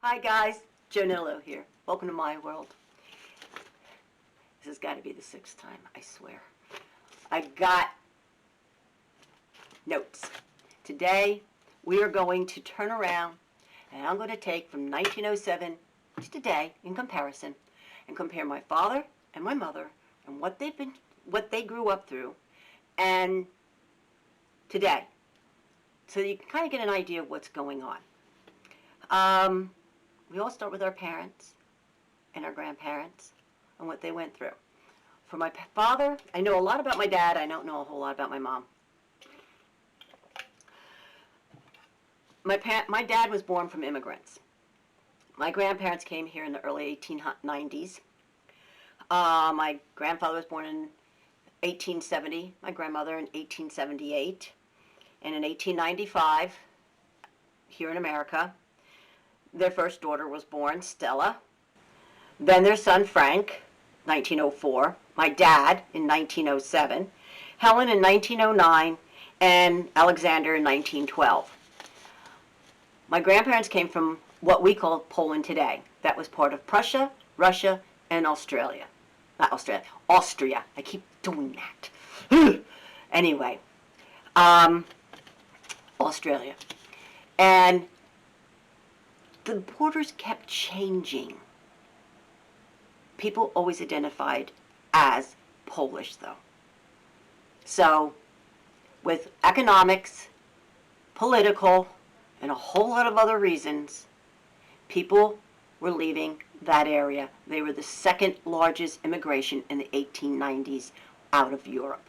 Hi guys, Jonillo here. Welcome to my world. This has got to be the 6th time, I swear. I got notes. Today we are going to turn around and I'm going to take from 1907 to today in comparison and compare my father and my mother and what they grew up through and today. So you can kind of get an idea of what's going on. We all start with our parents and our grandparents and what they went through. For my father, I know a lot about my dad. I don't know a whole lot about my mom. My dad was born from immigrants. My grandparents came here in the early 1890s. My grandfather was born in 1870, my grandmother in 1878, and in 1895, here in America, their first daughter was born, Stella. Then their son, Frank, 1904. My dad in 1907. Helen in 1909. And Alexander in 1912. My grandparents came from what we call Poland today. That was part of Prussia, Russia, and Australia. Not Australia, Austria. I keep doing that. Anyway, Australia. And the borders kept changing. People always identified as Polish, though. So, with economics, political, and a whole lot of other reasons, people were leaving that area. They were the second largest immigration in the 1890s out of Europe.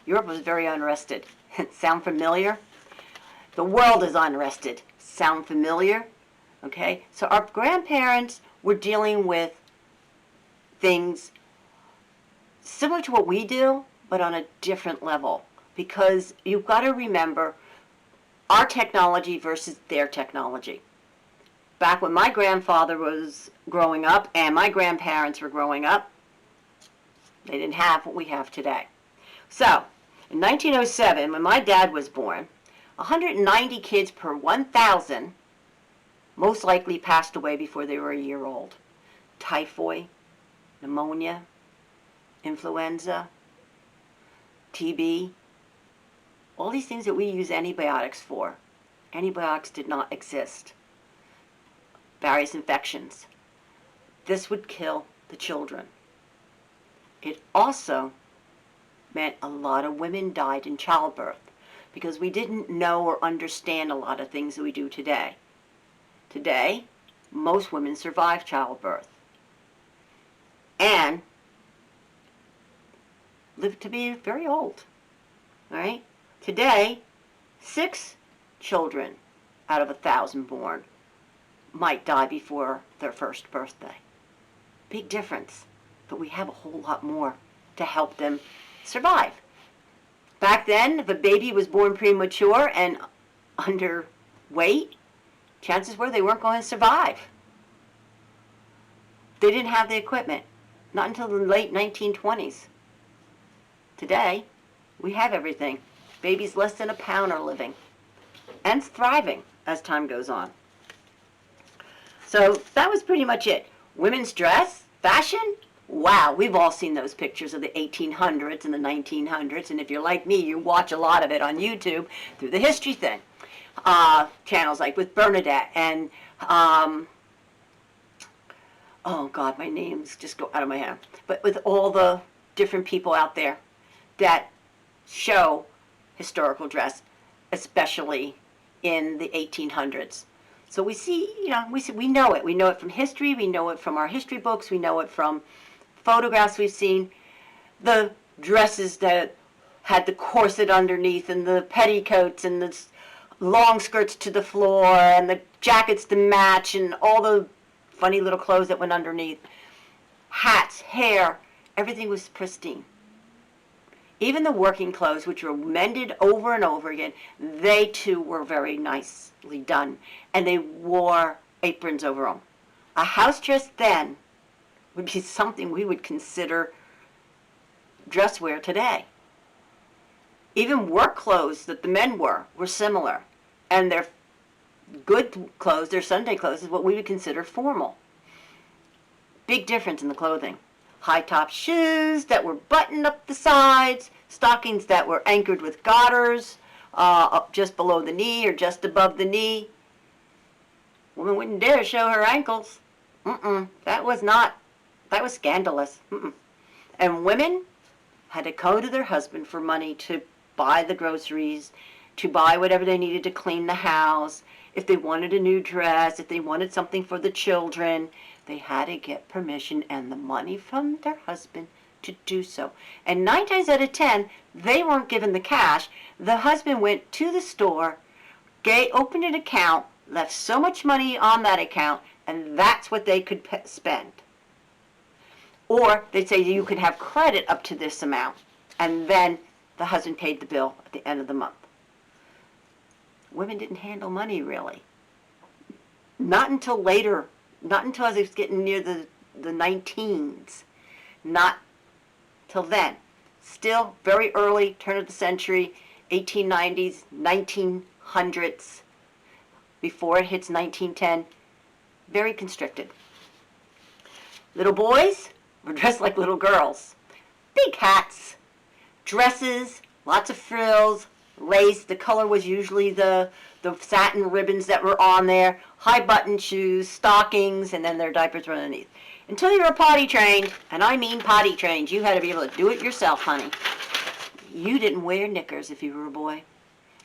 Europe was very unrested. Sound familiar? The world is unrested. Sound familiar? Okay, so our grandparents were dealing with things similar to what we do, but on a different level. Because you've got to remember our technology versus their technology. Back when my grandfather was growing up and my grandparents were growing up, they didn't have what we have today. So, in 1907, when my dad was born, 190 kids per 1,000 most likely passed away before they were a year old. Typhoid, pneumonia, influenza, TB, all these things that we use antibiotics for. Antibiotics did not exist. Various infections. This would kill the children. It also meant a lot of women died in childbirth because we didn't know or understand a lot of things that we do today. Today, most women survive childbirth and live to be very old. All right? Today, 6 children out of 1,000 born might die before their first birthday. Big difference, but we have a whole lot more to help them survive. Back then, if a baby was born premature and underweight, chances were they weren't going to survive. They didn't have the equipment, not until the late 1920s. Today, we have everything. Babies less than a pound are living and thriving as time goes on. So that was pretty much it. Women's dress, fashion, wow, we've all seen those pictures of the 1800s and the 1900s, and if you're like me, you watch a lot of it on YouTube through the history thing. Channels like with Bernadette and, oh God, my names just go out of my head. But with all the different people out there that show historical dress, especially in the 1800s. So we see, we know it. We know it from history. We know it from our history books. We know it from photographs we've seen. The dresses that had the corset underneath and the petticoats and the long skirts to the floor and the jackets to match and all the funny little clothes that went underneath. Hats, hair, everything was pristine. Even the working clothes, which were mended over and over again, they too were very nicely done. And they wore aprons over them. A house dress then would be something we would consider dress wear today. Even work clothes that the men wore similar. And their good clothes, their Sunday clothes, is what we would consider formal. Big difference in the clothing. High-top shoes that were buttoned up the sides, stockings that were anchored with garters up just below the knee or just above the knee. Woman wouldn't dare show her ankles. That was scandalous. And women had to go to their husband for money to buy the groceries, to buy whatever they needed to clean the house. If they wanted a new dress, if they wanted something for the children, they had to get permission and the money from their husband to do so. And 9 times out of 10, they weren't given the cash. The husband went to the store, opened an account, left so much money on that account, and that's what they could spend. Or they'd say you could have credit up to this amount, and then the husband paid the bill at the end of the month. Women didn't handle money, really. Not until later, not until I was getting near the 19s. Not till then. Still very early, turn of the century, 1890s, 1900s, before it hits 1910, very constricted. Little boys were dressed like little girls. Big hats, dresses, lots of frills, lace. The color was usually the satin ribbons that were on there, high button shoes, stockings, and then their diapers were underneath. Until you were potty trained, and I mean potty trained, you had to be able to do it yourself, honey. You didn't wear knickers if you were a boy.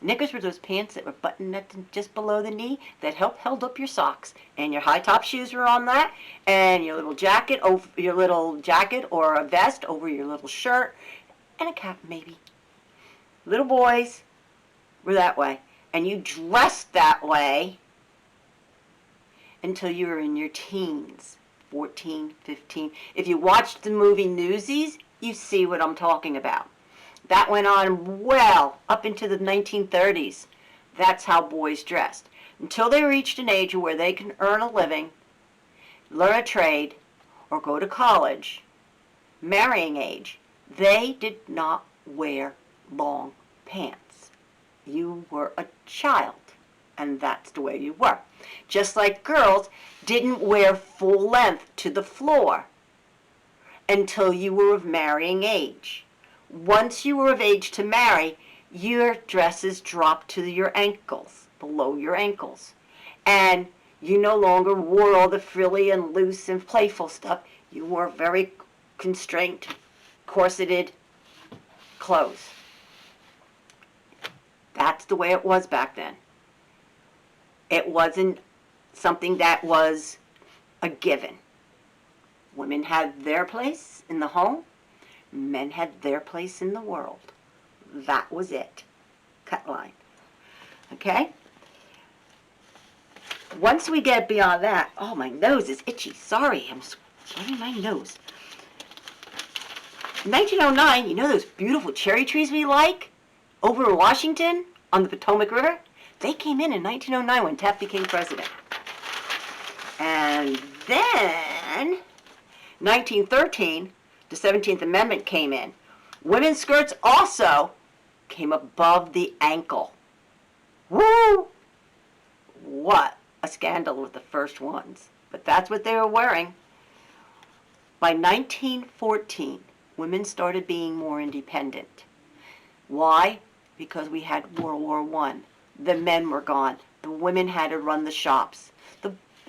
Knickers were those pants that were buttoned up just below the knee that held up your socks, and your high top shoes were on that, and your little jacket or a vest over your little shirt, and a cap maybe. Little boys were that way, and you dressed that way until you were in your teens, 14, 15. If you watched the movie Newsies, you see what I'm talking about. That went on well up into the 1930s. That's how boys dressed. Until they reached an age where they can earn a living, learn a trade, or go to college, marrying age, they did not wear long pants. You were a child, and that's the way you were. Just like girls didn't wear full length to the floor until you were of marrying age. Once you were of age to marry, your dresses dropped to your ankles, below your ankles. And you no longer wore all the frilly and loose and playful stuff. You wore very constrained, corseted clothes. That's the way it was back then. It wasn't something that was a given. Women had their place in the home. Men had their place in the world. That was it. Cut line. Okay? Once we get beyond that, oh, my nose is itchy. Sorry, I'm sweating my nose. In 1909, you know those beautiful cherry trees we like over in Washington on the Potomac River? They came in 1909 when Taft became president. And then, 1913, the 17th Amendment came in. Women's skirts also came above the ankle. Woo! What a scandal with the first ones. But that's what they were wearing. By 1914, women started being more independent. Why? Because we had World War I. The men were gone. The women had to run the shops.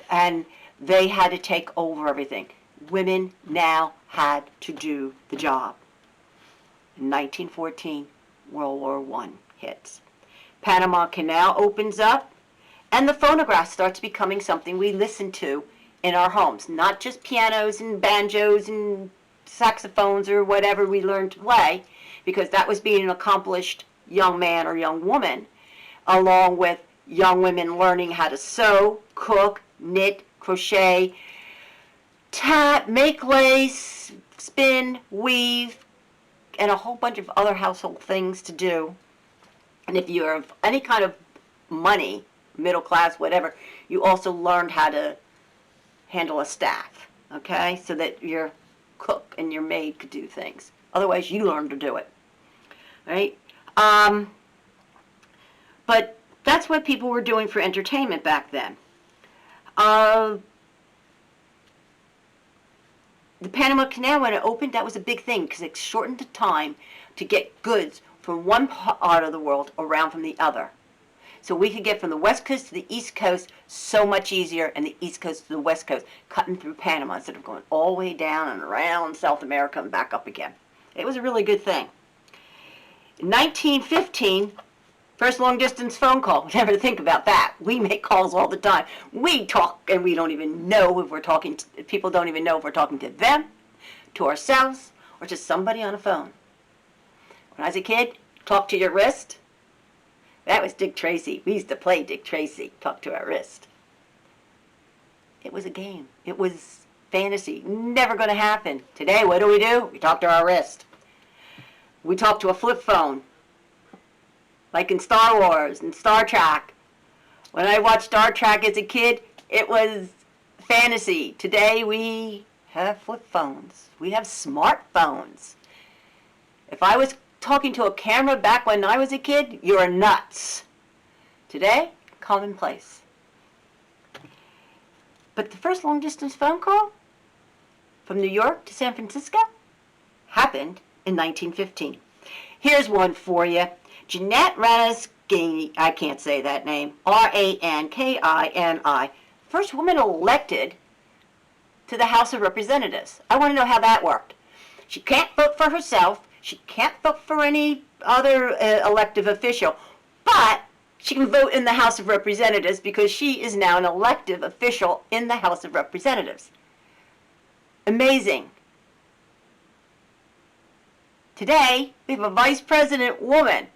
And they had to take over everything. Women now had to do the job. In 1914, World War I hits. Panama Canal opens up, and the phonograph starts becoming something we listen to in our homes. Not just pianos and banjos and saxophones or whatever we learned to play, because that was being an accomplished young man or young woman, along with young women learning how to sew, cook, knit, crochet, tap, make lace, spin, weave, and a whole bunch of other household things to do. And if you have any kind of money, middle class, whatever, you also learned how to handle a staff, okay? So that your cook and your maid could do things. Otherwise, you learned to do it, right? But That's what people were doing for entertainment back then. The Panama Canal, when it opened, that was a big thing because it shortened the time to get goods from one part of the world around from the other. So we could get from the West Coast to the East Coast so much easier, and the East Coast to the West Coast, cutting through Panama instead of going all the way down and around South America and back up again. It was a really good thing. In 1915, first long-distance phone call. Never think about that. We make calls all the time. We talk, and we don't even know if we're talking to, people don't even know if we're talking to them, to ourselves, or to somebody on a phone. When I was a kid, talk to your wrist. That was Dick Tracy. We used to play Dick Tracy, talk to our wrist. It was a game. It was fantasy. Never going to happen. Today, what do? We talk to our wrist. We talk to a flip phone. Like in Star Wars and Star Trek. When I watched Star Trek as a kid, it was fantasy. Today we have flip phones. We have smartphones. If I was talking to a camera back when I was a kid, you're nuts. Today, commonplace. But the first long-distance phone call from New York to San Francisco happened in 1915. Here's one for you. Jeanette Ranskini, I can't say that name, Rankini, first woman elected to the House of Representatives. I want to know how that worked. She can't vote for herself. She can't vote for any other elective official, but she can vote in the House of Representatives because she is now an elective official in the House of Representatives. Amazing. Today, we have a vice president woman.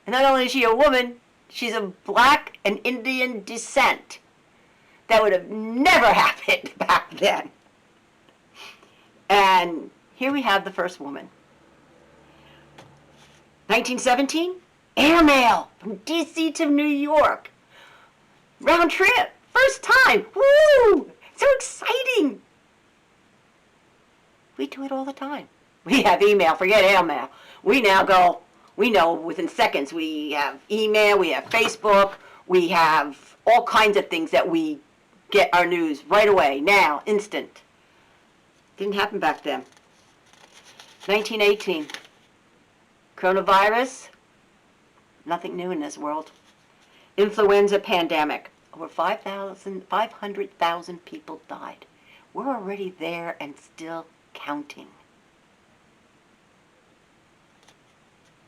And not only is she a woman, she's of black and Indian descent. That would have never happened back then. And here we have the first woman. 1917, airmail from D.C. to New York. Round trip, first time. Woo! So exciting. We do it all the time. We have email, forget airmail. We now go, we know within seconds. We have email, we have Facebook, we have all kinds of things that we get our news right away, now, instant. Didn't happen back then. 1918. Coronavirus, nothing new in this world. Influenza pandemic, over 500,000 people died. We're already there and still counting.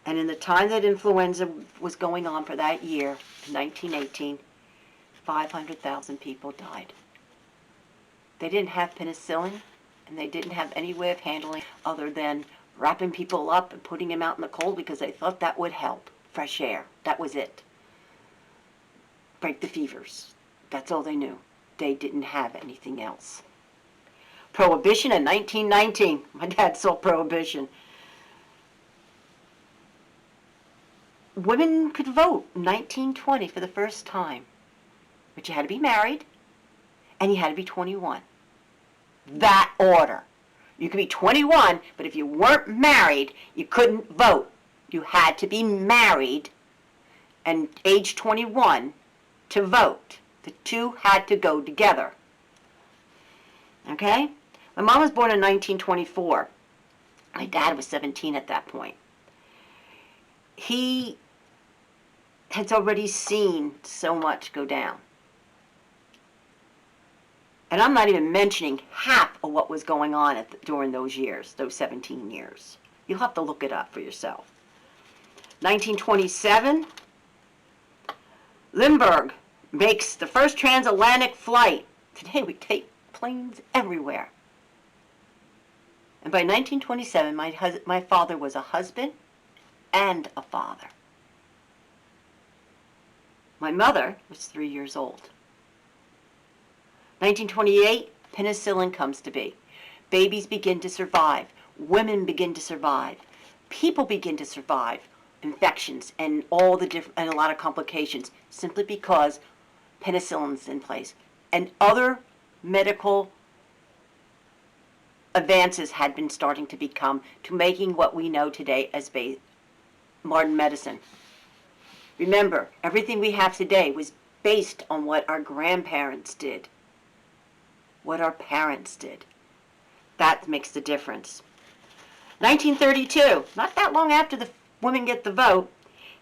And in the time that influenza was going on for that year, 1918, 500,000 people died. They didn't have penicillin, and they didn't have any way of handling other than wrapping people up and putting them out in the cold because they thought that would help. Fresh air. That was it. Break the fevers. That's all they knew. They didn't have anything else. Prohibition in 1919. My dad saw Prohibition. Women could vote in 1920 for the first time. But you had to be married, and you had to be 21. That order. You could be 21, but if you weren't married, you couldn't vote. You had to be married and age 21 to vote. The two had to go together. Okay? My mom was born in 1924. My dad was 17 at that point. He has already seen so much go down. And I'm not even mentioning half of what was going on during those years, those 17 years. You'll have to look it up for yourself. 1927, Lindbergh makes the first transatlantic flight. Today we take planes everywhere. And by 1927, my father was a husband and a father. My mother was 3 years old. 1928, penicillin comes to be. Babies begin to survive. Women begin to survive. People begin to survive infections and all the different and a lot of complications simply because penicillin's in place. And other medical advances had been starting to become to making what we know today as modern medicine. Remember, everything we have today was based on what our grandparents did, what our parents did. That makes the difference. 1932, not that long after the women get the vote,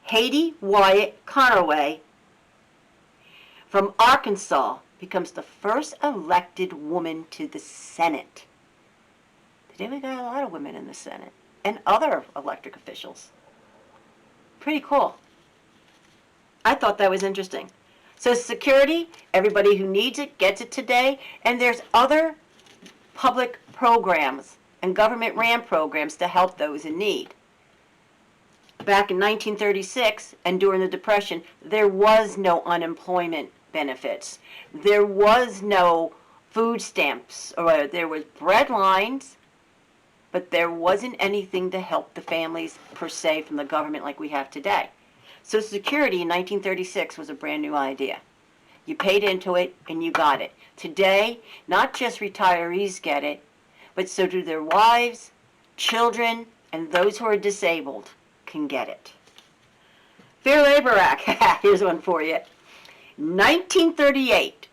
Haiti Wyatt Conaway from Arkansas becomes the first elected woman to the Senate. Today we got a lot of women in the Senate and other elected officials. Pretty cool. I thought that was interesting. Social Security, everybody who needs it gets it today, and there's other public programs and government ran programs to help those in need. Back in 1936 and during the Depression, there was no unemployment benefits. There was no food stamps, or there was bread lines, but there wasn't anything to help the families per se from the government like we have today. Social Security in 1936 was a brand new idea. You paid into it and you got it. Today, not just retirees get it, but so do their wives, children, and those who are disabled can get it. Fair Labor Act, here's one for you. 1938,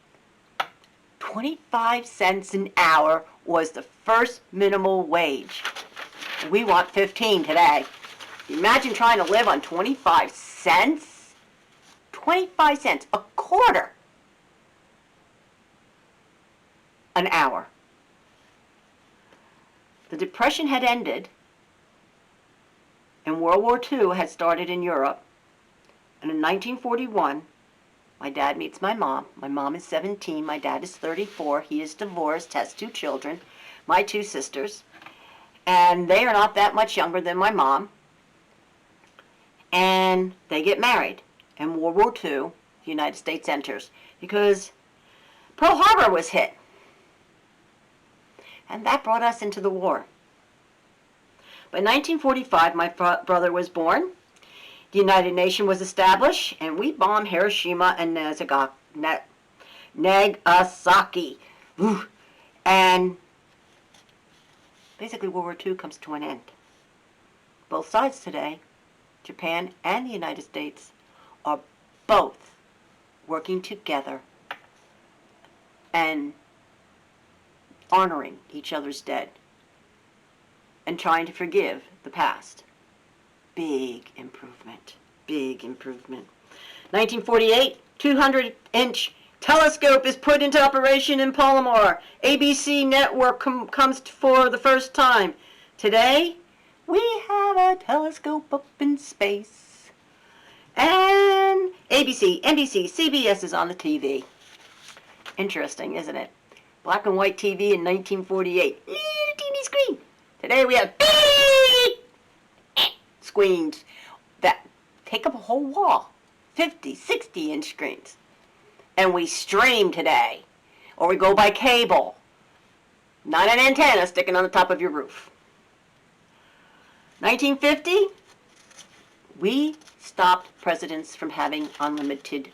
25 cents an hour was the first minimum wage. We want 15 today. Imagine trying to live on 25 cents? 25 cents, a quarter an hour. The Depression had ended, and World War II had started in Europe. And in 1941, my dad meets my mom. My mom is 17, my dad is 34. He is divorced, has 2 children, my 2 sisters. And they are not that much younger than my mom. And they get married. And World War II, the United States enters because Pearl Harbor was hit. And that brought us into the war. By 1945, my brother was born. The United Nations was established, and we bombed Hiroshima and Nagasaki. And basically World War II comes to an end. Both sides today, Japan and the United States, are both working together and honoring each other's dead and trying to forgive the past. Big improvement. Big improvement. 1948, 200-inch telescope is put into operation in Palomar. ABC network comes for the first time. Today, we have a telescope up in space. And ABC, NBC, CBS is on the TV. Interesting, isn't it? Black and white TV in 1948. Little teeny screen. Today we have big screens that take up a whole wall. 50, 60-inch screens. And we stream today. Or we go by cable. Not an antenna sticking on the top of your roof. 1950, we stopped presidents from having unlimited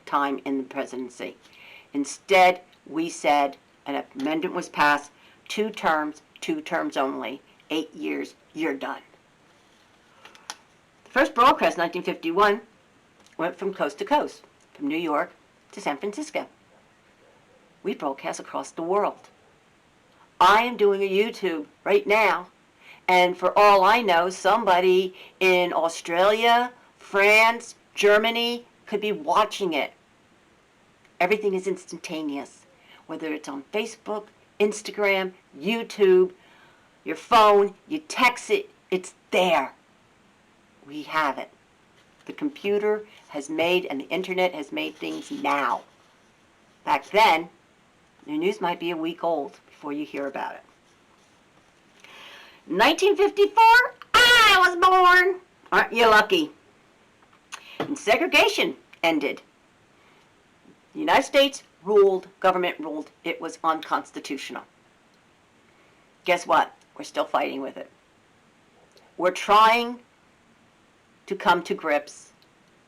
time in the presidency. Instead, we said, an amendment was passed, 2 terms only, 8 years, you're done. The first broadcast, 1951, went from coast to coast, from New York to San Francisco. We broadcast across the world. I am doing a YouTube right now, and for all I know, somebody in Australia, France, Germany could be watching it. Everything is instantaneous, whether it's on Facebook, Instagram, YouTube, your phone, you text it, it's there. We have it. The computer has made, and the internet has made things now. Back then, the news might be a week old before you hear about it. 1954, I was born. Aren't you lucky? And segregation ended. The United States ruled, government ruled, it was unconstitutional. Guess what? We're still fighting with it. We're trying to come to grips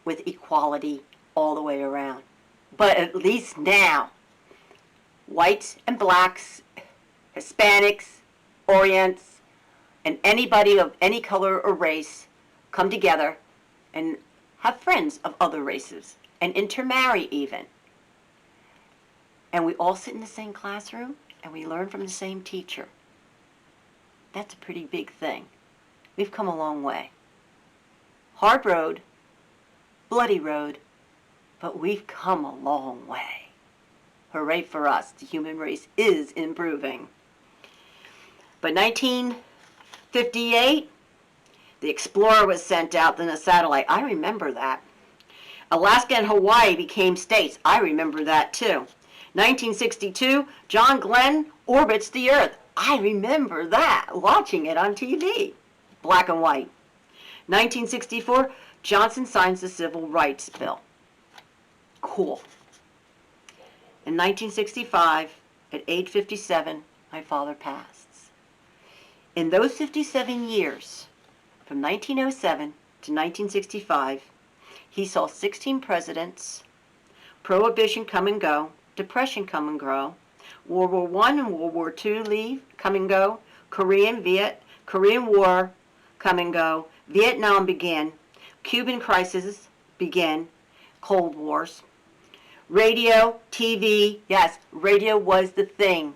with equality all the way around. But at least now, whites and blacks, Hispanics, Orients, and anybody of any color or race come together and have friends of other races, and intermarry even. And we all sit in the same classroom, and we learn from the same teacher. That's a pretty big thing. We've come a long way. Hard road, bloody road, but we've come a long way. Hooray for us. The human race is improving. But 1958, the Explorer was sent out in a satellite. I remember that. Alaska and Hawaii became states. I remember that too. 1962, John Glenn orbits the Earth. I remember that, watching it on TV. Black and white. 1964, Johnson signs the Civil Rights Bill. Cool. In 1965, at age 57, my father passed. In those 57 years, from 1907 to 1965, he saw 16 presidents, Prohibition come and go, Depression come and go, World War I and World War II leave, come and go, Korean War come and go, Vietnam began, Cuban crisis began, Cold Wars. Radio, TV, yes, radio was the thing.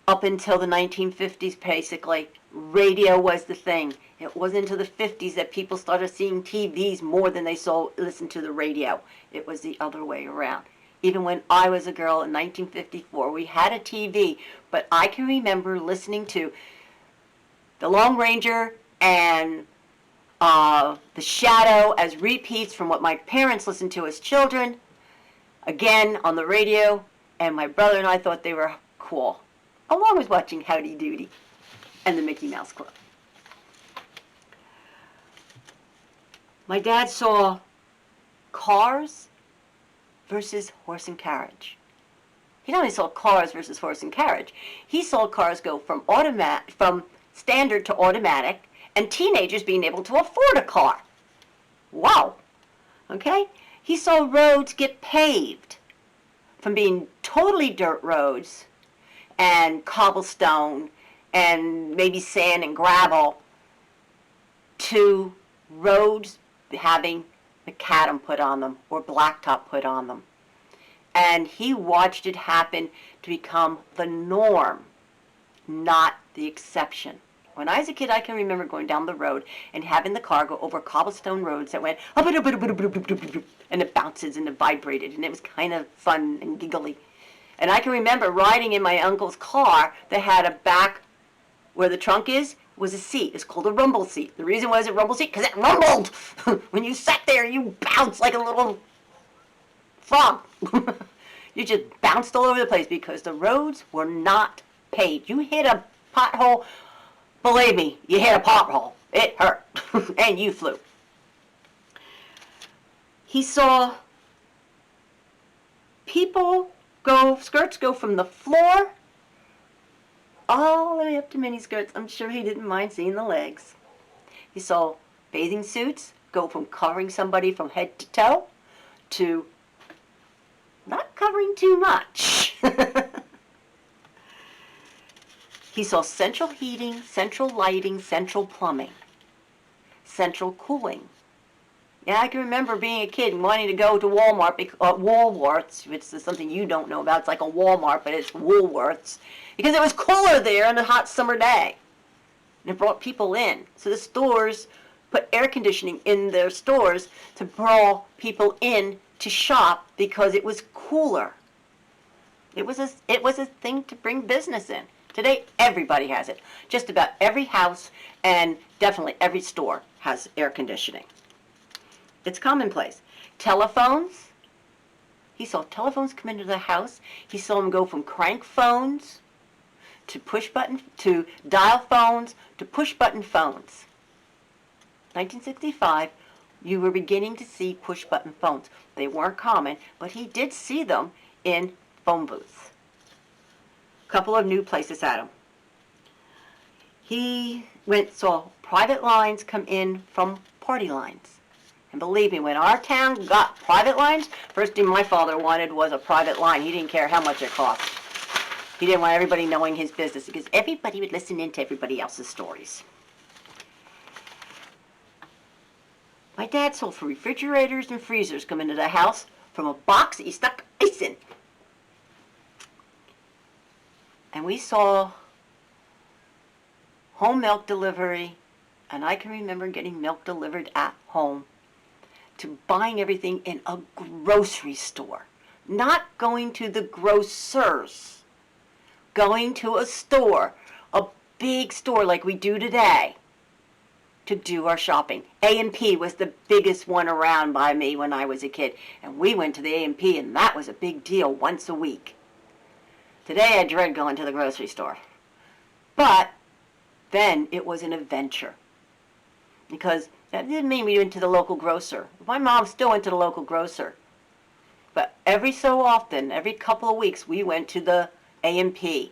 Up until the 1950s, basically, radio was the thing. It wasn't until the 50s that people started seeing TVs more than they listened to the radio. It was the other way around. Even when I was a girl in 1954, we had a TV, but I can remember listening to The Lone Ranger and The Shadow as repeats from what my parents listened to as children, again on the radio, and my brother and I thought they were cool, along with watching Howdy Doody and the Mickey Mouse Club. My dad saw cars versus horse and carriage. He not only saw cars versus horse and carriage, he saw cars go from standard to automatic, and teenagers being able to afford a car. Wow. Okay? He saw roads get paved from being totally dirt roads and cobblestone and maybe sand and gravel to roads having macadam put on them or blacktop put on them. And he watched it happen to become the norm, not the exception. When I was a kid, I can remember going down the road and having the car go over cobblestone roads that went and it bounces and it vibrated, and it was kind of fun and giggly. And I can remember riding in my uncle's car that had a back where the trunk was a seat. It's called a rumble seat. The reason why it's a rumble seat, because it rumbled. When you sat there, you bounced like a little frog. You just bounced all over the place because the roads were not paved. You hit a pothole, believe me, you hit a pothole. It hurt. And you flew. He saw skirts go from the floor all the way up to mini skirts. I'm sure he didn't mind seeing the legs. He saw bathing suits go from covering somebody from head to toe to not covering too much. He saw central heating, central lighting, central plumbing, central cooling. Yeah, I can remember being a kid and wanting to go to Woolworths, which is something you don't know about. It's like a Walmart, but it's Woolworths, because it was cooler there on a hot summer day. And it brought people in. So the stores put air conditioning in their stores to draw people in to shop because it was cooler. It was a thing to bring business in. Today, everybody has it. Just about every house and definitely every store has air conditioning. It's commonplace. Telephones. He saw telephones come into the house. He saw them go from crank phones to to dial phones to push button phones. 1965, you were beginning to see push button phones. They weren't common, but he did see them in phone booths. A couple of new places had them. He saw private lines come in from party lines. And believe me, when our town got private lines, first thing my father wanted was a private line. He didn't care how much it cost. He didn't want everybody knowing his business because everybody would listen in to everybody else's stories. My dad saw refrigerators and freezers come into the house from a box that he stuck ice in. And we saw home milk delivery, and I can remember getting milk delivered at home, to buying everything in a grocery store. Not going to the grocers. Going to a store, a big store like we do today, to do our shopping. A&P was the biggest one around by me when I was a kid. And we went to the A&P, and that was a big deal once a week. Today I dread going to the grocery store. But then it was an adventure. Because that didn't mean we went to the local grocer. My mom still went to the local grocer. But every so often, every couple of weeks, we went to the A&P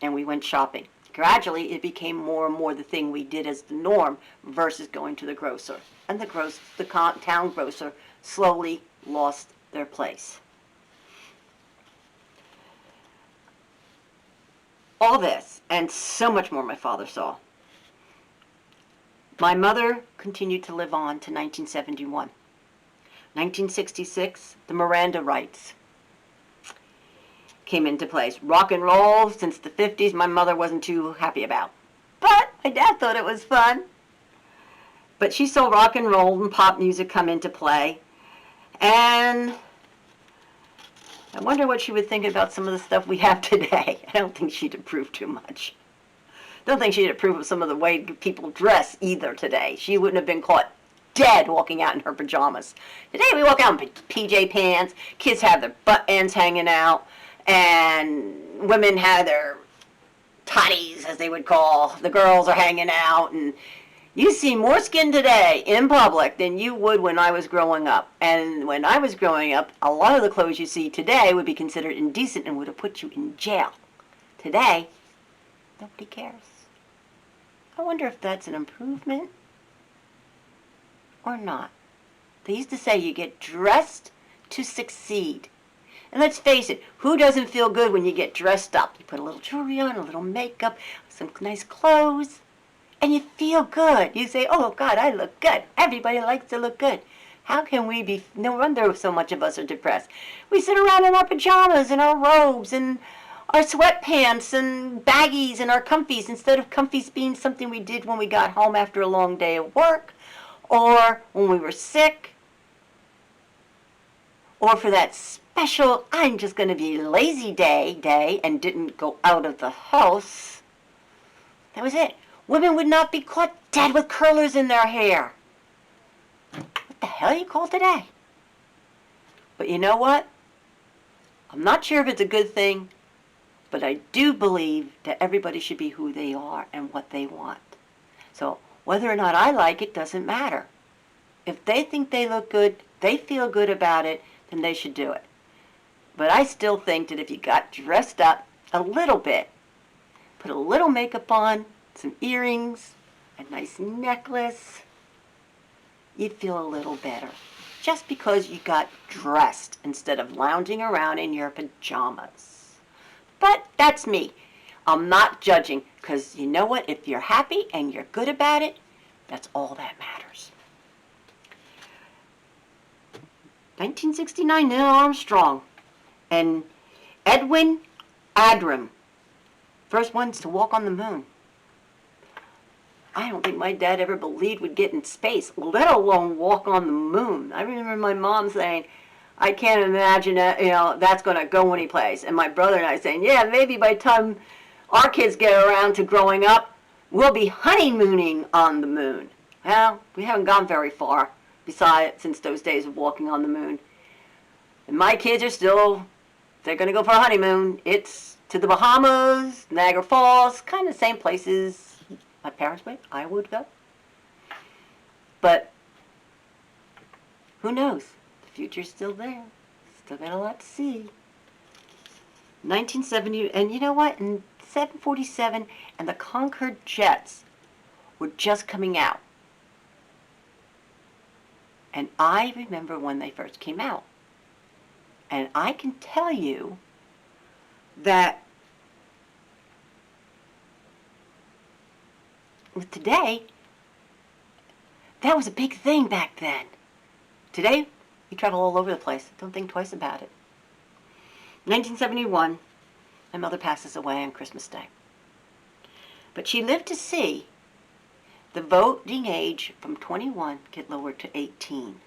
and we went shopping. Gradually, it became more and more the thing we did as the norm versus going to the grocer. And the town grocer slowly lost their place. All this and so much more my father saw. My mother continued to live on to 1971. 1966, the Miranda rights came into place. Rock and roll since the 50s, my mother wasn't too happy about. But my dad thought it was fun. But she saw rock and roll and pop music come into play. And I wonder what she would think about some of the stuff we have today. I don't think she'd approve too much. Don't think she'd approve of some of the way people dress either today. She wouldn't have been caught dead walking out in her pajamas. Today we walk out in PJ pants, kids have their butt ends hanging out, and women have their totties, as they would call. The girls are hanging out, and you see more skin today in public than you would when I was growing up. And when I was growing up, a lot of the clothes you see today would be considered indecent and would have put you in jail. Today, nobody cares. I wonder if that's an improvement or not. They used to say you get dressed to succeed. And let's face it, who doesn't feel good when you get dressed up? You put a little jewelry on, a little makeup, some nice clothes, and you feel good. You say, oh God, I look good. Everybody likes to look good. How can we be, no wonder so much of us are depressed. We sit around in our pajamas and our robes and our sweatpants and baggies and our comfies, instead of comfies being something we did when we got home after a long day of work, or when we were sick, or for that special, I'm just going to be lazy day and didn't go out of the house. That was it. Women would not be caught dead with curlers in their hair. What the hell you call today? But you know what? I'm not sure if it's a good thing, but I do believe that everybody should be who they are and what they want. So whether or not I like it doesn't matter. If they think they look good, they feel good about it, then they should do it. But I still think that if you got dressed up a little bit, put a little makeup on, some earrings, a nice necklace, you'd feel a little better. Just because you got dressed instead of lounging around in your pajamas. But that's me. I'm not judging, because you know what? If you're happy and you're good about it, that's all that matters. 1969, Neil Armstrong and Edwin Aldrin, first ones to walk on the moon. I don't think my dad ever believed we'd get in space, let alone walk on the moon. I remember my mom saying, I can't imagine that, that's going to go anyplace. And my brother and I saying, yeah, maybe by the time our kids get around to growing up, we'll be honeymooning on the moon. Well, we haven't gone very far since those days of walking on the moon. And my kids are still, they're going to go for a honeymoon. It's to the Bahamas, Niagara Falls, kind of the same places my parents went, I would go. But who knows? The future's still there. Still got a lot to see. 1970, and you know what? In 747 and the Concorde jets were just coming out. And I remember when they first came out. And I can tell you that with today, That was a big thing back then. Today, we travel all over the place. Don't think twice about it. 1971, my mother passes away on Christmas Day. But she lived to see the voting age from 21 get lowered to 18,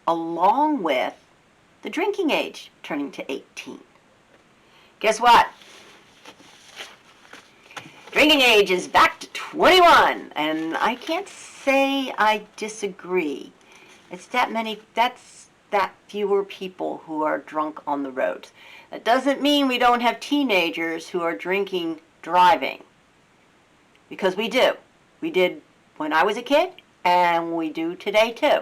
along with the drinking age turning to 18. Guess what? Drinking age is back to 21, and I can't say I disagree. It's that's that fewer people who are drunk on the roads. That doesn't mean we don't have teenagers who are drinking, driving. Because we do. We did when I was a kid, and we do today too.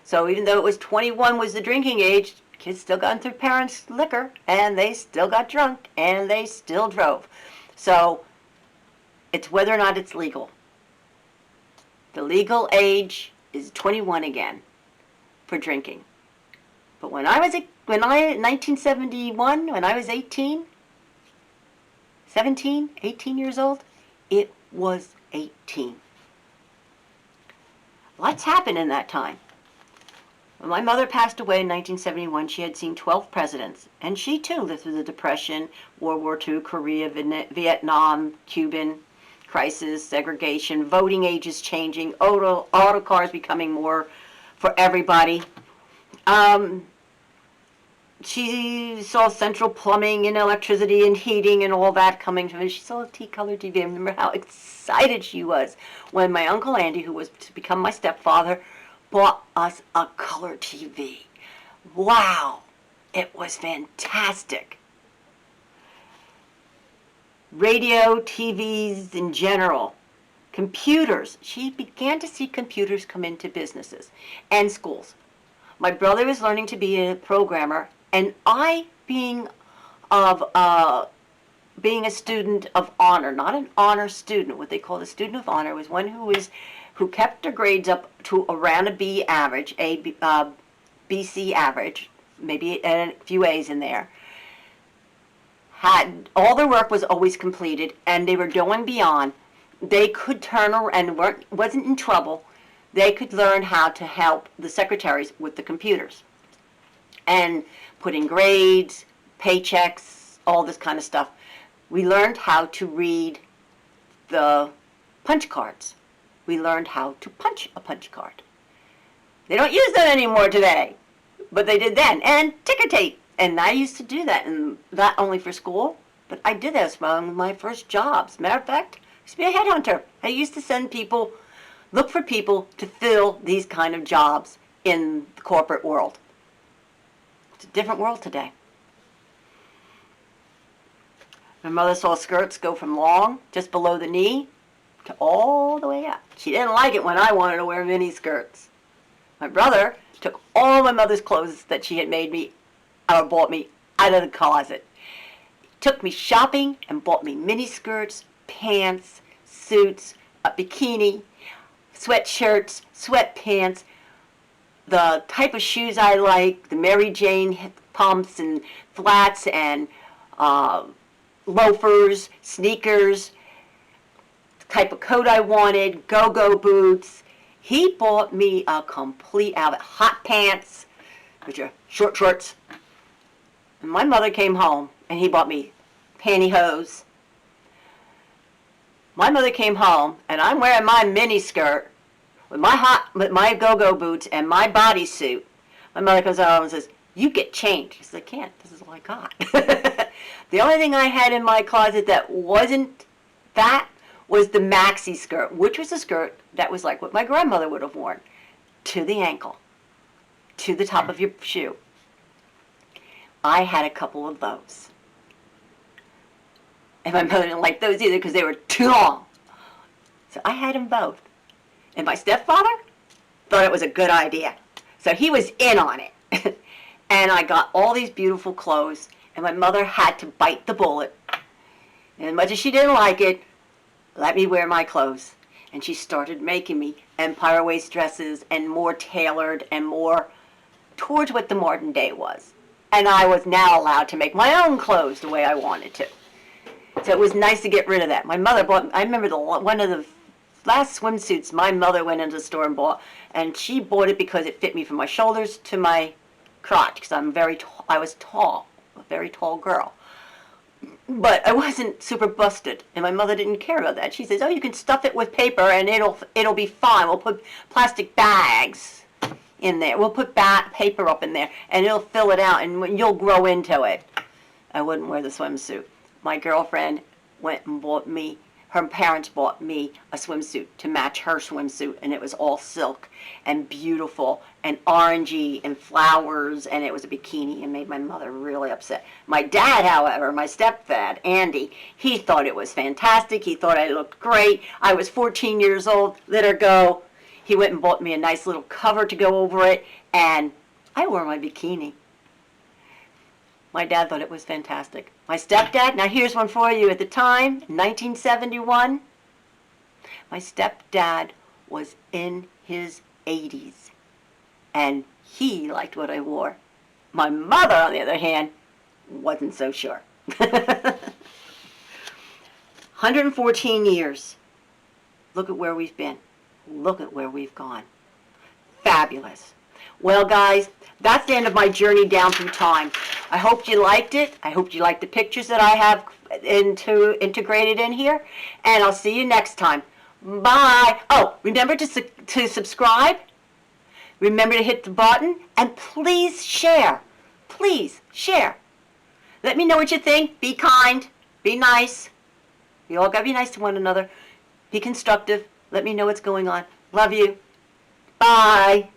So even though it was 21 was the drinking age, kids still got into their parents' liquor, and they still got drunk, and they still drove. So it's whether or not it's legal. The legal age is 21 again for drinking. But when I was 1971, when I was 18 years old, it was 18. Lots happened in that time. When my mother passed away in 1971, she had seen 12 presidents, and she too lived through the Depression, World War II, Korea, Vietnam, Cuban crisis, segregation, voting ages changing, auto cars becoming more for everybody. She saw central plumbing and electricity and heating and all that coming from it. She saw a tea-colored TV. I remember how excited she was when my Uncle Andy, who was to become my stepfather, bought us a color TV. Wow, it was fantastic. Radio, TVs in general, computers. She began to see computers come into businesses and schools. My brother was learning to be a programmer, and I, being a student of honor, not an honor student, what they call a student of honor, was one who kept their grades up to around a B average, BC average, maybe a few A's in there. Had all their work was always completed, and they were going beyond. They could turn around and wasn't in trouble. They could learn how to help the secretaries with the computers and put in grades, paychecks, all this kind of stuff. We learned how to read the punch cards. We learned how to punch a punch card. They don't use that anymore today, but they did then. And ticker tape. And I used to do that, and not only for school, but I did that as one of my first jobs. Matter of fact, I used to be a headhunter. I used to look for people to fill these kind of jobs in the corporate world. It's a different world today. My mother saw skirts go from long, just below the knee, to all the way up. She didn't like it when I wanted to wear mini skirts. My brother took all my mother's clothes that she had made me or bought me out of the closet. He took me shopping and bought me mini skirts, pants, suits, a bikini, sweatshirts, sweatpants, the type of shoes I like, the Mary Jane pumps and flats and loafers, sneakers, the type of coat I wanted, go-go boots. He bought me a complete outfit, hot pants, which are short shorts. And my mother came home and he bought me pantyhose. My mother came home and I'm wearing my mini skirt with my go-go boots and my bodysuit. My mother comes home and says, "You get changed." She says, "I can't. This is all I got." The only thing I had in my closet that wasn't that was the maxi skirt, which was a skirt that was like what my grandmother would have worn, to the ankle, to the top of your shoe. I had a couple of those. And my mother didn't like those either because they were too long. So I had them both. And my stepfather thought it was a good idea. So he was in on it. And I got all these beautiful clothes, and my mother had to bite the bullet. And as much as she didn't like it, let me wear my clothes. And she started making me empire waist dresses and more tailored and more towards what the modern day was. And I was now allowed to make my own clothes the way I wanted to. So it was nice to get rid of that. My mother bought, I remember one of the last swimsuits my mother went into the store and bought, and she bought it because it fit me from my shoulders to my crotch, because I was tall, a very tall girl. But I wasn't super busted, and my mother didn't care about that. She says, "Oh, you can stuff it with paper, and it'll be fine. We'll put plastic bags in there. We'll put paper up in there, and it'll fill it out, and you'll grow into it." I wouldn't wear the swimsuit. My girlfriend went and bought me. Her parents bought me a swimsuit to match her swimsuit, and it was all silk and beautiful and orangey and flowers, and it was a bikini, and made my mother really upset. My dad, however, my stepdad, Andy, he thought it was fantastic. He thought I looked great. I was 14 years old, let her go. He went and bought me a nice little cover to go over it, and I wore my bikini. My dad thought it was fantastic. My stepdad, now here's one for you. At the time, 1971, my stepdad was in his 80s, and he liked what I wore. My mother, on the other hand, wasn't so sure. 114 years. Look at where we've been. Look at where we've gone. Fabulous. Well, guys, that's the end of my journey down through time. I hope you liked it. I hope you liked the pictures that I have integrated in here. And I'll see you next time. Bye. Oh, remember to subscribe. Remember to hit the button. And please share. Please share. Let me know what you think. Be kind. Be nice. You all got to be nice to one another. Be constructive. Let me know what's going on. Love you. Bye.